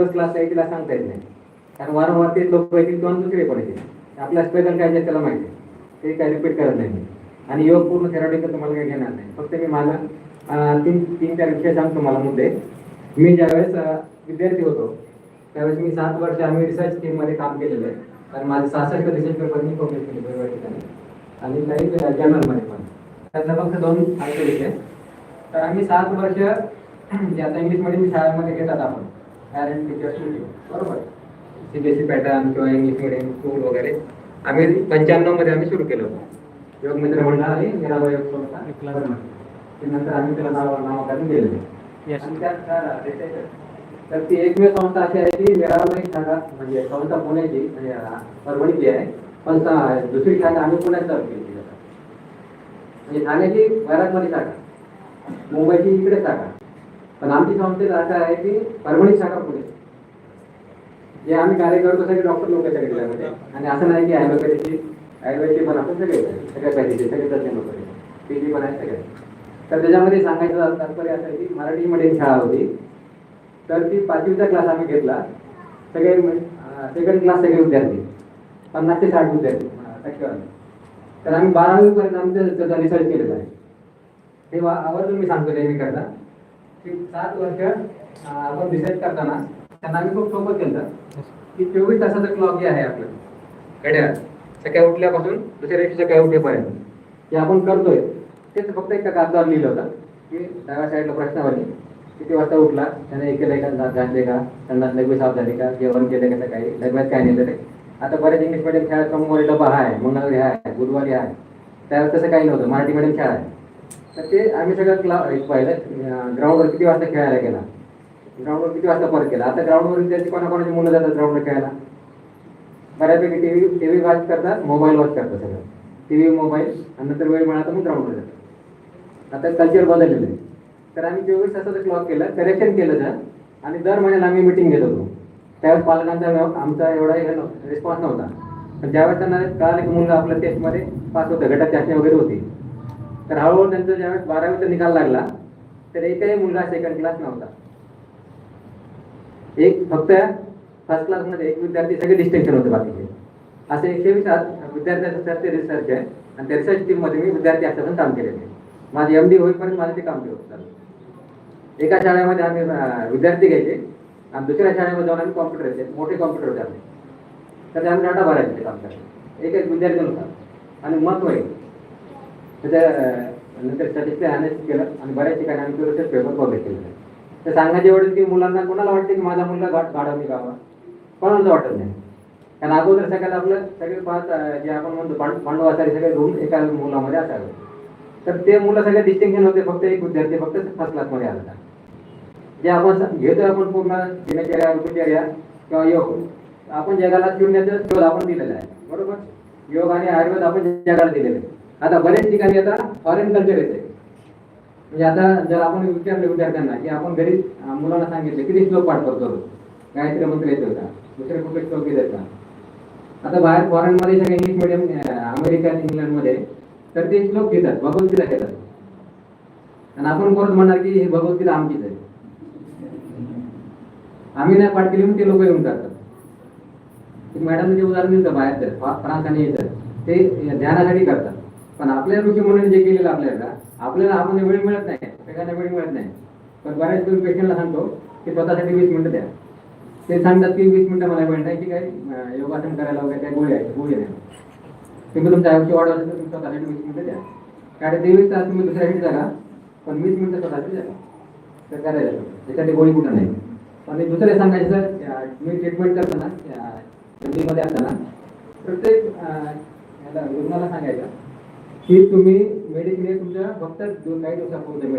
Class आहे तिला सांगता येत नाही, कारण वारंवार ते लोक येतील किंवा दुसरे पडायचे. आपल्या स्पेशल काय आहे त्याला माहिती आहे, ते काय रिपीट करत नाही मी. आणि योग पूर्ण थेरॉटिकल तुम्हाला काही घेणार नाही, फक्त मी माझा तीन चार विषय सांगतो मला मुद्दे. मी ज्यावेळेस विद्यार्थी होतो त्यावेळेस मी 7 वर्ष आम्ही रिसर्च टीममध्ये काम केलेलं आहे. कारण माझे 66 रिसर्च पेपर मी पब्लिश केले वेगवेगळ्या ठिकाणी आणि काही जर्नलमध्ये पण. त्यातला फक्त 2 सांगतो विषय. तर आम्ही 7 वर्ष जे आता इंग्लिशमध्ये मी शाळेमध्ये घेतात आपण पॅरेंट टीचर्स मीटिंग, बरोबर, CBSE पॅटर्न किंवा इंग्लिश मिडियम स्कूल वगैरे आम्ही 95 मध्ये आम्ही सुरू केलं होतं योग मित्र मंडळ आणि मीराबाई योग संस्था. नंतर आम्ही त्याला नावाकडून गेलेलो. तर ती एकमेव संस्था अशी आहे की मीराबाई शाखा म्हणजे संस्था पुण्याची म्हणजे परभणीची आहे, पण दुसरी शाखा आम्ही पुण्यात चालू केली. म्हणजे ठाण्याची घरातमध्ये शाखा, मुंबईची इकडे शाखा, पण आमची संस्थेत अशा आहे की परभणी शाखा पुणे. जे आम्ही कार्य करतो सगळे डॉक्टर लोक त्याच्यामध्ये, आणि असं नाही की आयुर्वेदची पण आपण सगळे पाहिजे सगळे तज्ञ लोक PG पण आहे सगळे. तर त्याच्यामध्ये सांगायचं तात्पर्य असं आहे की मराठी मीडियम शाळा होती, तर ती 5वीचा क्लास आम्ही घेतला. सगळे सेकंड क्लास सगळे विद्यार्थी 50 ते 60 विद्यार्थी टक्केवारी. तर आम्ही 12वी पर्यंत आमचं त्याचा रिसर्च केलेला आहे. ते आवर्जून मी सांगतो नेहमी करता की 7 वर्ष आपण रिसर्च करताना त्यांना आम्ही खूप सोपं केलं की 24 तासाचा क्लॉक जे आहे आपलं घड्याळ, सकाळी उठल्यापासून दुसऱ्या दिवशी सकाळी उठेपर्यंत जे आपण करतोय तेच फक्त एका कागदावर लिहिलं होतं की डाव्या साईडला प्रश्नावली किती वाजता उठला, त्याने केलंय का, घातले का, संडास लगेच साफ झाली का, जेवण केलं का, सकाळी डब्यात काय नेलं ते. आता बरेच इंग्लिश मिडियम शाळेत सोमवारी डबा आहे, मंगळवारी आहे, बुधवारी आहे, त्यावेळेस तसं काही नव्हतं. मराठी मिडियम शाळा आहे. तर ते आम्ही सगळं पाहिलं. ग्राउंडवर किती वाजता खेळायला गेला, ग्राउंडवर किती वाजता परत केला. आता ग्राउंडवर विद्यार्थी कोणाकोणाची मुलं जातात ग्राउंडवर खेळायला, बऱ्यापैकी टीव्ही वॉच करतात, मोबाईल वॉच करतात सगळं, टीव्ही मोबाईल, आणि नंतर वेळ मिळाला तर मग ग्राउंडवर जातात. आता कल्चर बदललेलं आहे. तर आम्ही 24 तासाचं क्लॉक केलं, करेक्शन केलं तर, आणि दर महिन्याला आम्ही मिटिंग घेत होतो. त्यावेळेस पालकांचा आमचा एवढा रिस्पॉन्स नव्हता, पण ज्यावेळेस त्यांना कळालं की मुलगा आपल्या टेस्टमध्ये पास होतं, गटात चाचणी वगैरे होती, तर हळूहळू त्यांचा ज्यावेळेस 12वीचा निकाल लागला तर एकही मुलगा सेकंड क्लास नव्हता. एक फक्त फर्स्ट क्लासमध्ये एक विद्यार्थी, सगळे डिस्टिंक्शन होते बाकीचे. असे 120 विद्यार्थ्यांचं ते रिसर्च आहे, आणि त्या रिसर्च टीममध्ये मी विद्यार्थी असताना काम केलेलं आहे. माझे MD होईपर्यंत माझं ते काम केलं होतं. एका शाळेमध्ये आम्ही विद्यार्थी घ्यायचे आणि दुसऱ्या शाळेमध्ये जाऊन आम्ही कॉम्प्युटर घ्यायचे, मोठे कॉम्प्युटर होते आपले, तर आम्ही डाटा भरायचे ते काम करायचे. एक विद्यार्थी होता. आणि महत्व आहे त्याच्या नंतर स्टॅटिस्टिक्स अनालिसिस केलं, आणि बऱ्याच ठिकाणी आम्ही रिसर्च पेपर पब्लिश केलेलं आहे. तर सांगायचे एवढं की मुलांना कोणाला वाटते की माझा मुलगा गाढवणी गावा, कोणाला वाटत नाही. कारण अगोदर सगळ्यात आपलं सगळे 5 जे आपण म्हणतो पांडवाचारी सगळे रूम एका मुलामध्ये असावे. तर ते मुलं सगळे डिस्टिंक्शन होते, फक्त एक विद्यार्थी फक्त फर्स्ट क्लासमध्ये आला होता. जे आपण घेतोय आपण पूर्ण दिनचर्या, ऋतुचर्या किंवा योग, आपण जगाला शून्याचा शोध आपण दिलेला आहे, बरोबर. योग आणि आयुर्वेद आपण जगाला दिलेलं आहे. आता बरेच ठिकाणी आता फॉरेन कल्चर येते. म्हणजे आता जर आपण विचारलं विद्यार्थ्यांना की आपण घरी मुलांना सांगितले किती श्लोक पाठ करतो, गायत्री मंत्र येतो का, दुसरे कुठले श्लोक येतात का. आता बाहेर फॉरेनमध्ये सगळे इंग्लिश मिडियम, अमेरिका इंग्लंडमध्ये तर ते श्लोक घेतात, भगवद्गीता घेतात, आणि आपण परत म्हणणार की ही भगवद्गीता आमचीच आहे, आम्ही नाही पाठ केली म्हणून ते लोक येऊन करतात. मॅडम जे उदाहरण दिलं बाहेर फ्रान्स आणि येतात ते ध्यानासाठी करतात, पण आपल्या ऋषी म्हणून जे केलेलं आपल्याला आपण वेळ मिळत नाही, सगळ्यांना वेळ मिळत नाही. पण बऱ्याच पेशंटला सांगतो की स्वतःसाठी 20 मिनिटं द्या. ते सांगतात की 20 मिनिटं मला वेळ नाही, की काय योगासन करायला वगैरे काय गोळी आहे, गोळी नाही. तुम्ही तुमच्या आयुष्य वाढवायचं तर तुम्ही स्वतःसाठी 20 मिनिटं द्या. कारण 23 तास तुम्ही दुसऱ्यासाठी जागा, पण 20 मिनिटं स्वतःसाठी जागा, तर करायला त्याच्यासाठी गोळी कुठं नाही. आणि दुसरे सांगायचं सर, मी ट्रीटमेंट करताना मध्ये असताना प्रत्येक रुग्णाला सांगायचं की तुम्ही मेडिसिन तुमच्या फक्त काही दिवसापूर्वी